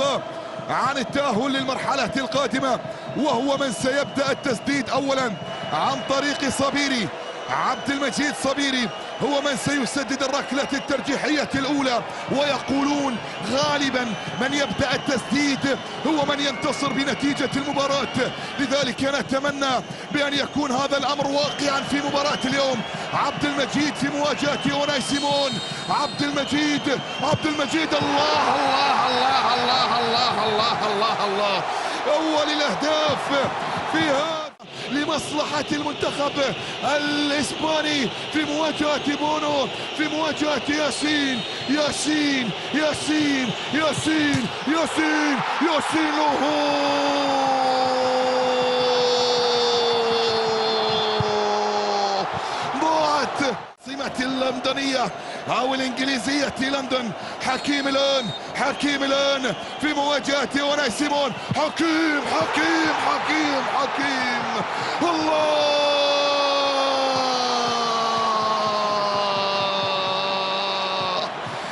يبحث عن التأهل للمرحلة القادمة، وهو من سيبدأ التسديد أولا عن طريق صبيري. عبد المجيد صبيري هو من سيسدد الركلة الترجيحية الأولى، ويقولون غالبا من يبدأ التسديد هو من ينتصر بنتيجة المباراة. لذلك نتمنى بأن يكون هذا الأمر واقعا في مباراة اليوم. عبد المجيد في مواجهة أوناي سيمون. عبد المجيد الله الله الله الله الله الله الله الله. أول الأهداف في هذا لمصلحة المنتخب الإسباني في مواجهة بونو، في مواجهة ياسين ياسين ياسين ياسين ياسين ياسين ضاعت عاصمة اللندنية أو الإنجليزية لندن. حكيم الآن في مواجهة أوناي سيمون. حكيم الله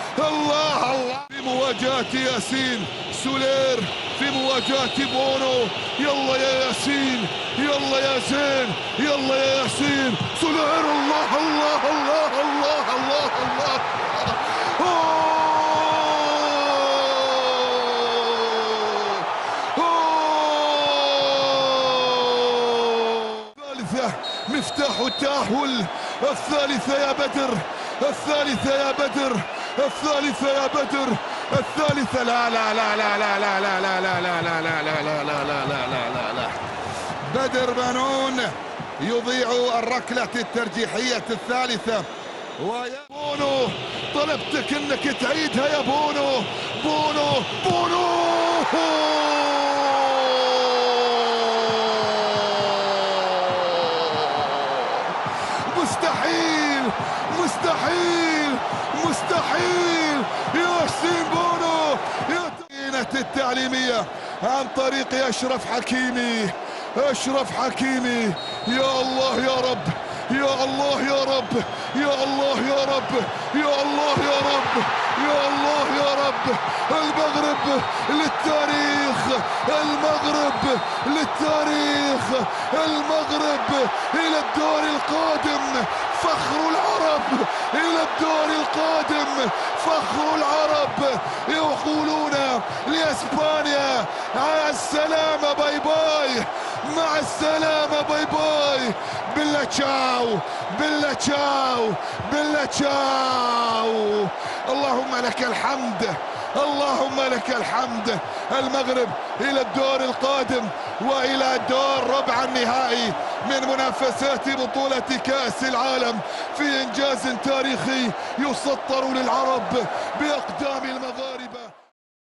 الله الله في مواجهة ياسين. سولير في مواجهة بونو. يلا يا ياسين، يلا يا زين، يلا يا ياسين. سولير الله الله الله الله الله الله. الثالثة مفتاح التأهل. الثالثة يا بدر، الثالثة يا بدر، الثالثة يا بدر، الثالثة. لا لا لا لا لا لا لا لا لا لا لا لا لا لا لا لا لا لا. بدر بنون يضيع الركلة الترجيحية الثالثة. ويا بونو طلبتك انك تعيدها يا بونو. بونو مستحيل ياسين بونو. التعليمية عن طريق أشرف حكيمي. يا الله يا رب، يا الله يا رب، يا الله يا رب، يا الله يا رب، يا الله يا رب. المغرب للتاريخ، المغرب للتاريخ، المغرب إلى الدور القادم. فخر العرب إلى الدور القادم، فخر العرب. يقولون لإسبانيا مع السلامة باي باي، مع السلامة باي باي. بالله تشاو، بالله تشاو، بالله تشاو. اللهم لك الحمد، اللهم لك الحمد. المغرب إلى الدور القادم وإلى دور ربع النهائي من منافسات بطولة كأس العالم، في إنجاز تاريخي يسطر للعرب بأقدام المغاربة.